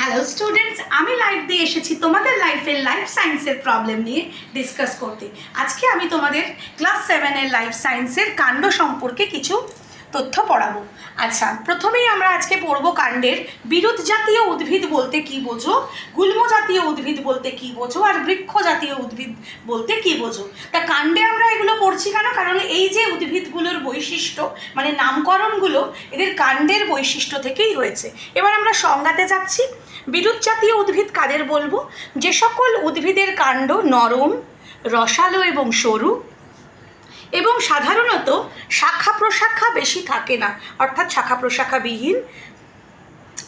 Hello students, আমি live দিয়ে এসেছি তোমাদের লাইফের লাইফ সায়েন্সের প্রবলেম নিয়ে ডিসকাস করতে। আজকে আমি তোমাদের ক্লাস 7-এর লাইফ সায়েন্সের কাণ্ড সম্পর্কে কিছু তথ্য পড়াবো। আচ্ছা, প্রথমেই আমরা আজকে পড়বো কাণ্ডের বিরুৎ জাতীয় উদ্ভিদ বলতে কি বোঝো, গুল্ম জাতীয় উদ্ভিদ বলতে কি বোঝো, আর বৃক্ষ জাতীয় উদ্ভিদ বলতে কি বোঝো। তা কাণ্ডে আমরা এগুলো পড়ছি কেন? কারণ এই যে উদ্ভিদগুলোর বৈশিষ্ট্য মানে নামকরণগুলো এদের কাণ্ডের বৈশিষ্ট্য থেকেই হয়েছে। এবার আমরা সংজ্ঞাতে যাচ্ছি। বিরুৎ জাতীয় উদ্ভিদ কাদের বলবো? যে সকল উদ্ভিদের কাণ্ড নরম, রসালো এবং সরু এবং সাধারণত শাখা প্রশাখা বেশি থাকে না, অর্থাৎ শাখা প্রশাখাবিহীন,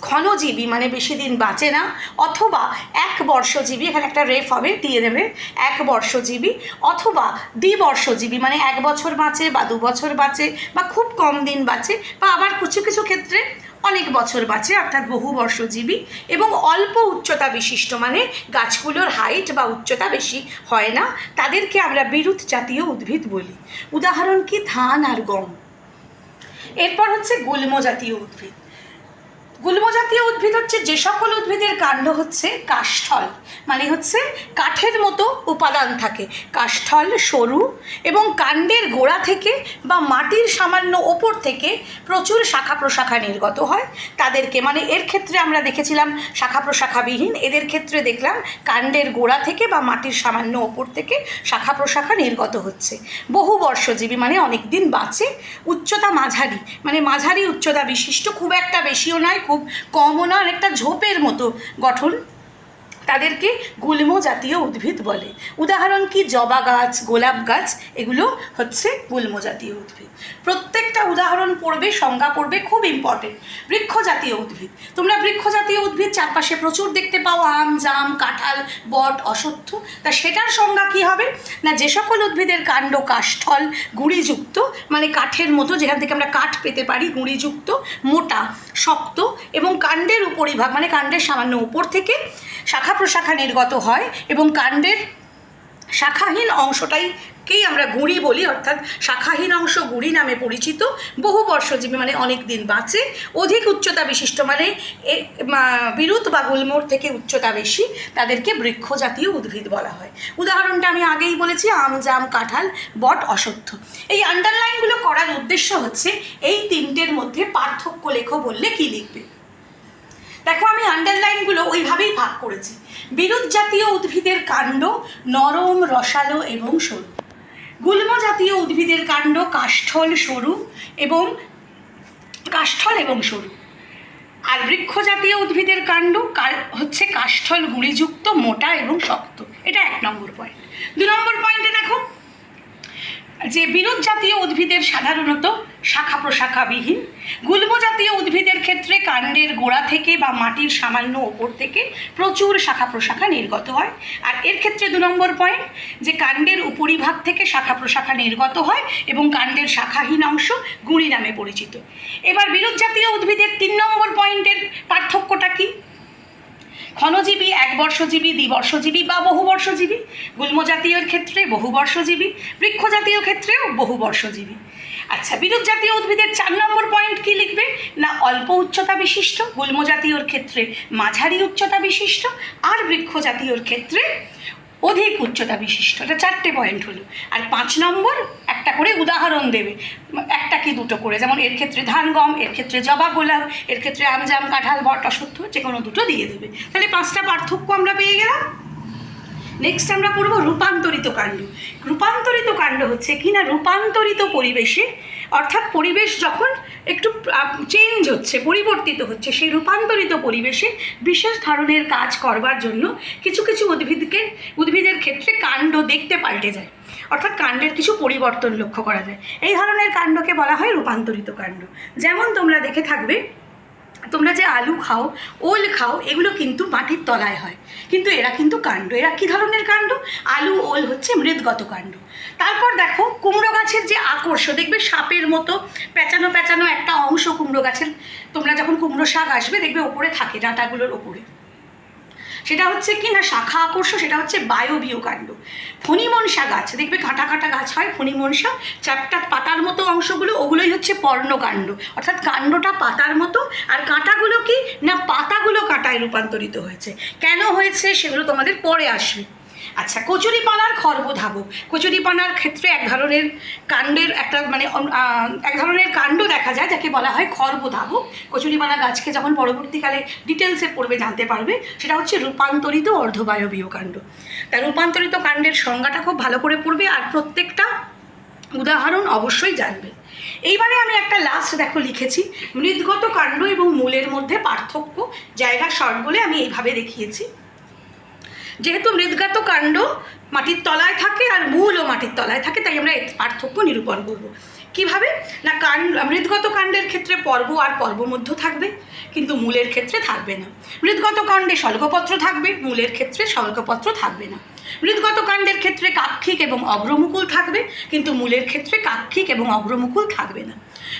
ক্ষণজীবী মানে বেশি দিন বাঁচে না, অথবা এক বর্ষজীবী, এখানে একটা রেফ হবে দিয়ে দেবে, এক বর্ষজীবী অথবা দ্বিবর্ষজীবী মানে 1 বছর বাঁচে বা 2 বছর বাঁচে বা খুব কম দিন বাঁচে, বা আবার কিছু কিছু ক্ষেত্রে অনেক বছর বাঁচে, অর্থাৎ বহু বর্ষজীবী এবং অল্প উচ্চতা বিশিষ্ট মানে গাছগুলোর হাইট বা উচ্চতা বেশি হয় না, তাদেরকে আমরা বিরুৎ জাতীয় উদ্ভিদ বলি। উদাহরণ কি? ধান আর গম। এরপর হচ্ছে গুল্ম জাতীয় উদ্ভিদ। গুল্ম জাতীয় উদ্ভিদ হচ্ছে যে সকল উদ্ভিদের কাণ্ড হচ্ছে কাষ্ঠল মানে হচ্ছে কাঠের মতো উপাদান থাকে, কাষ্ঠল সরু এবং কাণ্ডের গোড়া থেকে বা মাটির সামান্য ওপর থেকে প্রচুর শাখা প্রশাখা নির্গত হয় তাদেরকে, মানে এর ক্ষেত্রে আমরা দেখেছিলাম শাখা প্রশাখাবিহীন, এদের ক্ষেত্রে দেখলাম কাণ্ডের গোড়া থেকে বা মাটির সামান্য ওপর থেকে শাখা প্রশাখা নির্গত হচ্ছে। বহু বর্ষজীবী মানে অনেক দিন বাঁচে। উচ্চতা মাঝারি মানে মাঝারি উচ্চতা বিশিষ্ট, খুব একটা বেশিও নয় খুব কমও না, অনেকটা ঝোপের মতো গঠন, তাদেরকে গুল্ম জাতীয় উদ্ভিদ বলে। উদাহরণ কি? জবা গাছ, গোলাপ গাছ, এগুলো হচ্ছে গুল্ম জাতীয় উদ্ভিদ। প্রত্যেকটা উদাহরণ পড়বে, সংজ্ঞা পড়বে, খুব ইম্পর্টেন্ট। বৃক্ষ জাতীয় উদ্ভিদ, তোমরা বৃক্ষ জাতীয় উদ্ভিদ চারপাশে প্রচুর দেখতে পাও, আম, জাম, কাঁঠাল, বট, অশ্বত্থ। তা সেটার সংজ্ঞা কি হবে না? যে সকল উদ্ভিদের কাণ্ড কাষ্ঠল গুঁড়িযুক্ত মানে কাঠের মতো, যেখান থেকে আমরা কাঠ পেতে পারি, গুঁড়িযুক্ত, মোটা, শক্ত এবং কাণ্ডের উপরিভাগ মানে কাণ্ডের সামান্য উপর থেকে শাখা প্রশাখা নির্গত হয় এবং কাণ্ডের শাখাহীন অংশটাকেই আমরা গুঁড়ি বলি, অর্থাৎ শাখাহীন অংশ গুঁড়ি নামে পরিচিত। বহু বর্ষজীবী মানে অনেক দিন বাঁচে। অধিক উচ্চতা বিশিষ্ট মানে বিরুৎ বা গুল্মর থেকে উচ্চতা বেশি, তাদেরকে বৃক্ষ জাতীয় উদ্ভিদ বলা হয়। উদাহরণটা আমি আগেই বলেছি, আম, জাম, কাঁঠাল, বট, অশ্বত্থ। এই আন্ডারলাইনগুলো করার উদ্দেশ্য হচ্ছে এই তিনটের মধ্যে পার্থক্য লেখো বললে কি লিখবে। দেখো, আমি আন্ডারলাইনগুলো ওইভাবেই ভাগ করেছি। বিরুৎ জাতীয় উদ্ভিদের কাণ্ড নরম, রসালো এবং সরু। গুল্ম জাতীয় উদ্ভিদের কাণ্ড কাষ্ঠল এবং সরু। আর বৃক্ষ জাতীয় উদ্ভিদের কাণ্ড হচ্ছে কাষ্ঠল গুঁড়িযুক্ত, মোটা এবং শক্ত। এটা 1 নম্বর পয়েন্ট। 2 নম্বর পয়েন্টে দেখো যে বিরুৎ জাতীয় উদ্ভিদের সাধারণত শাখা প্রশাখাবিহীন। গুল্ম জাতীয় উদ্ভিদের ক্ষেত্রে কাণ্ডের গোড়া থেকে বা মাটির সামান্য ওপর থেকে প্রচুর শাখা প্রশাখা নির্গত হয়। আর এর ক্ষেত্রে 2 নম্বর পয়েন্ট যে কাণ্ডের উপরিভাগ থেকে শাখা প্রশাখা নির্গত হয় এবং কাণ্ডের শাখাহীন অংশ গুঁড়ি নামে পরিচিত। এবার বিরুৎ জাতীয় উদ্ভিদের 3 নম্বর পয়েন্টের পার্থক্যটা কি? ক্ষণজীবী, 1 বর্ষজীবী, দ্বিবর্ষজীবী বা বহু বর্ষজীবী। গুল্ম জাতীয়র ক্ষেত্রে বহু বর্ষজীবী, বৃক্ষ জাতীয় ক্ষেত্রেও বহু বর্ষজীবী। আচ্ছা, বিরুৎ জাতীয় উদ্ভিদের 4 নম্বর পয়েন্ট কি লিখবে না? অল্প উচ্চতা বিশিষ্ট, গুল্ম জাতীয়র ক্ষেত্রে মাঝারি উচ্চতা বিশিষ্ট, আর বৃক্ষ জাতীয়র ক্ষেত্রে অধিক উচ্চতা বিশিষ্ট। এটা 4টে পয়েন্ট হলো। আর 5 নম্বর একটা করে উদাহরণ দেবে, একটা কি দুটো করে, যেমন এর ক্ষেত্রে ধান গম, এর ক্ষেত্রে জবা গোলাপ, এর ক্ষেত্রে আম, জাম, কাঁঠাল, বট, অশ্বত্থ, যে কোনো দুটো দিয়ে দেবে। তাহলে 5টা পার্থক্য আমরা পেয়ে গেলাম। নেক্সট আমরা পড়ব রূপান্তরিত কাণ্ড। রূপান্তরিত কাণ্ড হচ্ছে কি না? রূপান্তরিত পরিবেশে, অর্থাৎ পরিবেশ যখন একটু চেঞ্জ হচ্ছে, পরিবর্তিত হচ্ছে, সেই রূপান্তরিত পরিবেশে বিশেষ ধরনের কাজ করবার জন্য কিছু কিছু উদ্ভিদের ক্ষেত্রে কাণ্ড দেখতে পাল্টে যায়, অর্থাৎ কাণ্ডের কিছু পরিবর্তন লক্ষ্য করা যায়। এই ধরনের কাণ্ডকে বলা হয় রূপান্তরিত কাণ্ড। যেমন তোমরা দেখে থাকবে, তোমরা যে আলু খাও, ওল খাও, এগুলো কিন্তু মাটির তলায় হয়, কিন্তু এরা কিন্তু কাণ্ড। এরা কী ধরনের কাণ্ড? আলু, ওল হচ্ছে মৃৎগত কাণ্ড। তারপর দেখো কুমড়ো গাছের যে আকর্ষ, দেখবে সাপের মতো প্যাঁচানো প্যাঁচানো একটা অংশ কুমড়ো গাছের, তোমরা যখন কুমড়ো শাক আসবে দেখবে ওপরে থাকে, ডাঁটাগুলোর ওপরে, সেটা হচ্ছে কি না শাখা আকর্ষ, সেটা হচ্ছে বায়বীয় কাণ্ড। ফণিমনসা গাছ দেখবে কাঁটা কাঁটা গাছ হয়, ফণিমনসা, চ্যাপ্টা পাতার মতো অংশগুলো ওগুলোই হচ্ছে পর্ণকাণ্ড, অর্থাৎ কাণ্ডটা পাতার মতো, আর কাঁটাগুলো কি না পাতাগুলো কাটা ডাঁটায় রূপান্তরিত হয়েছে। কেন হয়েছে সেগুলো তোমাদের পরে আসবে। আচ্ছা, কচুরিপানার খর্বধাবক। কচুরিপানার ক্ষেত্রে এক ধরনের কাণ্ডের এক ধরনের কাণ্ড দেখা যায় যাকে বলা হয় খর্বধাবক। কচুরিপানা গাছকে যখন পরবর্তীকালে ডিটেলসে পড়বে জানতে পারবে, সেটা হচ্ছে রূপান্তরিত অর্ধবায়বীয় কাণ্ড। তাই রূপান্তরিত কাণ্ডের সংজ্ঞাটা খুব ভালো করে পড়বে আর প্রত্যেকটা উদাহরণ অবশ্যই জানবে। এইবারে আমি একটা লাস্ট দেখো লিখেছি, মৃদ্গত কাণ্ড এবং মূলের মধ্যে পার্থক্য। জায়গা শর্ট বলে আমি এইভাবে দেখিয়েছি। যেহেতু মৃদ্গত কাণ্ড মাটির তলায় থাকে আর মূলও মাটির তলায় থাকে, তাই আমরা পার্থক্য নিরূপণ করব। কিভাবে না, মৃদ্গত কাণ্ডের ক্ষেত্রে পর্ব আর পর্বমধ্য থাকবে, কিন্তু মূলের ক্ষেত্রে থাকবে না। মৃদ্গত কাণ্ডে শল্কপত্র থাকবে, মূলের ক্ষেত্রে শল্কপত্র থাকবে না। মৃদ্গত কাণ্ডের ক্ষেত্রে কাক্ষিক এবং অগ্রমুকুল থাকবে, কিন্তু মূলের ক্ষেত্রে কাক্ষিক এবং অগ্রমুকুল থাকবে না।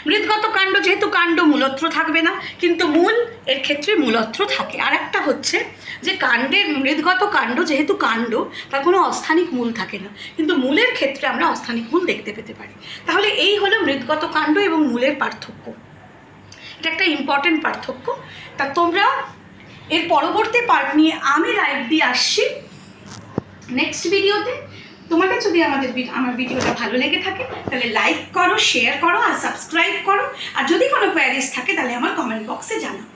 মৃদ্গত কাণ্ড যেহেতু কাণ্ড মূলত্র থাকবে না, কিন্তু মূল এর ক্ষেত্রে মূলত্র থাকে। আর একটা হচ্ছে যে কাণ্ডের মৃদ্গত কাণ্ড যেহেতু কাণ্ড, তার কোনো অস্থানিক মূল থাকে না, কিন্তু মূলের ক্ষেত্রে আমরা অস্থানিক মূল দেখতে পেতে পারি। তাহলে এই হলো মৃদ্গত কাণ্ড এবং মূলের পার্থক্য। এটা একটা ইম্পর্টেন্ট পার্থক্য। তা তোমরা এর পরবর্তী পার্ট নিয়ে আমি লাইভ দিয়ে আসছি নেক্সট ভিডিওতে। তোমাকে যদি আমার ভিডিওটা ভালো লেগে থাকে তাহলে লাইক করো, শেয়ার করো আর সাবস্ক্রাইব করো। আর যদি কোনো কোয়ারিজ থাকে তাহলে আমার কমেন্ট বক্সে জানাও।